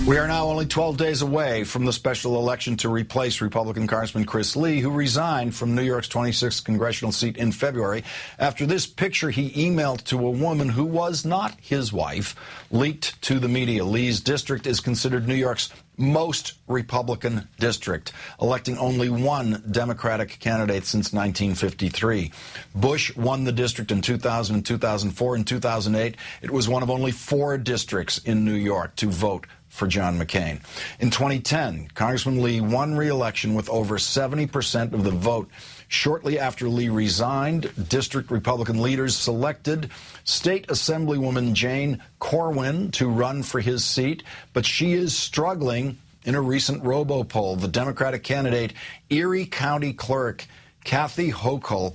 We are now only 12 days away from the special election to replace Republican Congressman Chris Lee, who resigned from New York's 26th congressional seat in February after this picture he emailed to a woman who was not his wife leaked to the media. Lee's district is considered New York's most Republican district, electing only one Democratic candidate since 1953. Bush won the district in 2000 and 2004. In 2008, it was one of only 4 districts in New York to vote for John McCain. In 2010, Congressman Lee won re-election with over 70% of the vote. Shortly after Lee resigned, district Republican leaders selected State Assemblywoman Jane Corwin to run for his seat, but she is struggling in a recent robo-poll. The Democratic candidate, Erie County Clerk Kathy Hochul,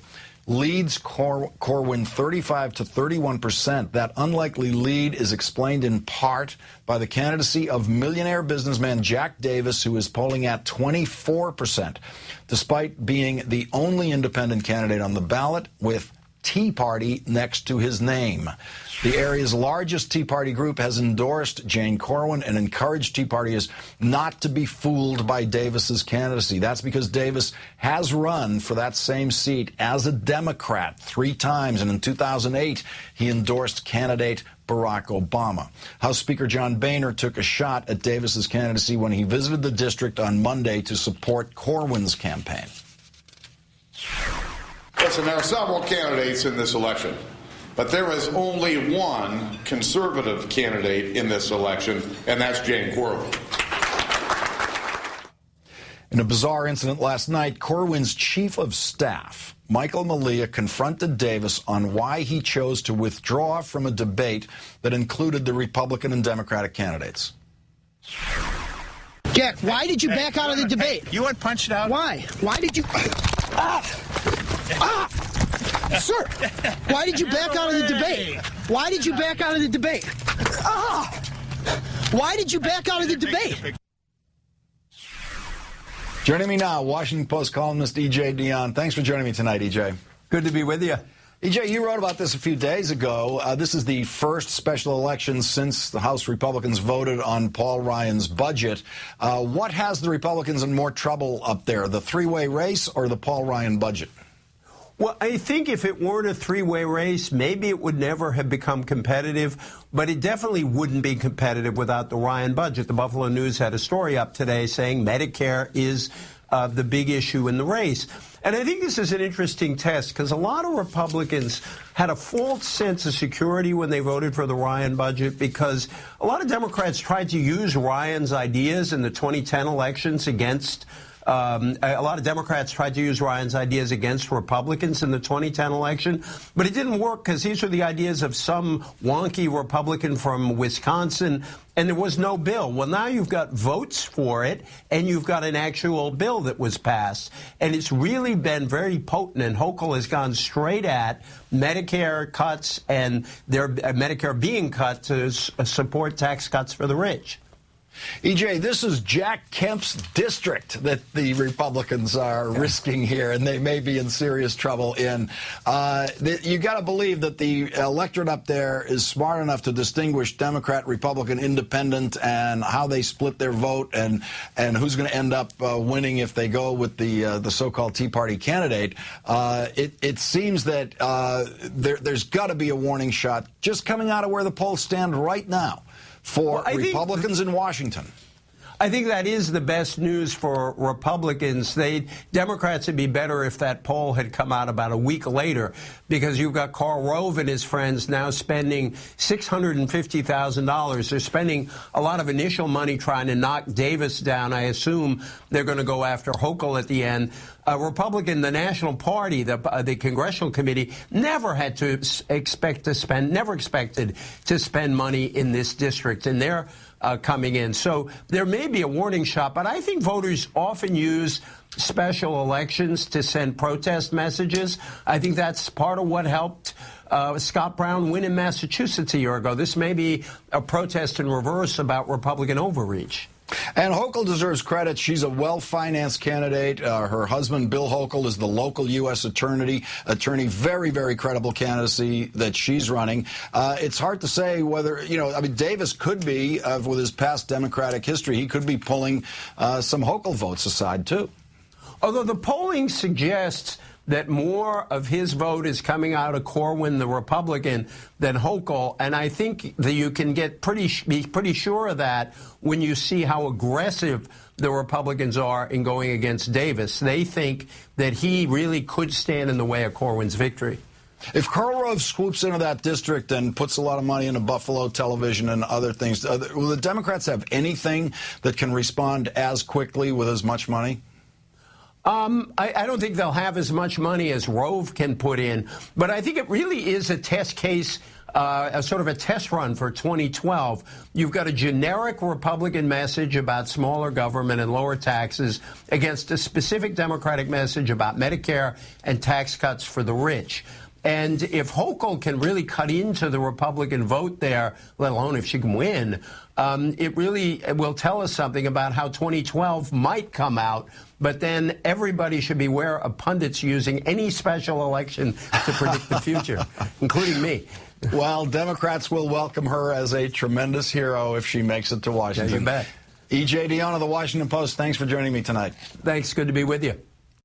leads Corwin 35 to 31%. That unlikely lead is explained in part by the candidacy of millionaire businessman Jack Davis, who is polling at 24%, despite being the only independent candidate on the ballot with Tea Party next to his name. The area's largest Tea Party group has endorsed Jane Corwin and encouraged Tea Partyers not to be fooled by Davis's candidacy. That's because Davis has run for that same seat as a Democrat 3 times, and in 2008, he endorsed candidate Barack Obama. House Speaker John Boehner took a shot at Davis's candidacy when he visited the district on Monday to support Corwin's campaign. Listen, there are several candidates in this election, but there is only one conservative candidate in this election, and that's Jane Corwin. In a bizarre incident last night, Corwin's chief of staff, Michael Malia, confronted Davis on why he chose to withdraw from a debate that included the Republican and Democratic candidates. Jack, why did you back out of the debate? You want punched out? Why? Why did you... Sir, why did you back out of the debate? Why did you back out of the debate? Why did you back out of the debate? Joining me now, Washington Post columnist E.J. Dionne. Thanks for joining me tonight, E.J. Good to be with you. E.J., you wrote about this a few days ago. This is the first special election since the House Republicans voted on Paul Ryan's budget. What has the Republicans in more trouble up there, the 3-way race or the Paul Ryan budget? Well, I think if it weren't a 3-way race, maybe it would never have become competitive, but it definitely wouldn't be competitive without the Ryan budget. The Buffalo News had a story up today saying Medicare is the big issue in the race. And I think this is an interesting test because a lot of Republicans had a false sense of security when they voted for the Ryan budget because a lot of Democrats tried to use Ryan's ideas in the 2010 elections against a lot of Democrats tried to use Ryan's ideas against Republicans in the 2010 election, but it didn't work because these are the ideas of some wonky Republican from Wisconsin, and there was no bill. Well, now you've got votes for it, and you've got an actual bill that was passed, and it's really been very potent, and Hochul has gone straight at Medicare cuts and their Medicare being cut to support tax cuts for the rich. E.J., this is Jack Kemp's district that the Republicans are risking here, and they may be in serious trouble in. You got to believe that the electorate up there is smart enough to distinguish Democrat, Republican, Independent, and how they split their vote, and who's going to end up winning if they go with the so-called Tea Party candidate. It seems that there's got to be a warning shot just coming out of where the polls stand right now for Republicans in Washington. I think that is the best news for Republicans. Democrats would be better if that poll had come out about a week later, because you've got Karl Rove and his friends now spending $650,000. They're spending a lot of initial money trying to knock Davis down. I assume they're going to go after Hochul at the end. Republican, the National Party, the Congressional Committee, never expected to spend money in this district, and they're coming in. So there may be a warning shot, but I think voters often use special elections to send protest messages. I think that's part of what helped Scott Brown win in Massachusetts a year ago. This may be a protest in reverse about Republican overreach. And Hochul deserves credit. She's a well-financed candidate. Her husband, Bill Hochul, is the local U.S. attorney. Very, very credible candidacy that she's running. It's hard to say whether, Davis could be, with his past Democratic history, he could be pulling some Hochul votes aside, too. Although the polling suggests that more of his vote is coming out of Corwin, the Republican, than Hochul, and I think that you can be pretty sure of that when you see how aggressive the Republicans are in going against Davis. They think that he really could stand in the way of Corwin's victory. If Karl Rove swoops into that district and puts a lot of money into Buffalo television and other things, will the Democrats have anything that can respond as quickly with as much money? I don't think they'll have as much money as Rove can put in, but I think it really is a test case, a sort of a test run for 2012. You've got a generic Republican message about smaller government and lower taxes against a specific Democratic message about Medicare and tax cuts for the rich. And if Hochul can really cut into the Republican vote there, let alone if she can win, it really will tell us something about how 2012 might come out. But then everybody should beware of pundits using any special election to predict the future, including me. Well, Democrats will welcome her as a tremendous hero if she makes it to Washington. Yeah, you bet. E.J. Dionne of the Washington Post, thanks for joining me tonight. Thanks. Good to be with you.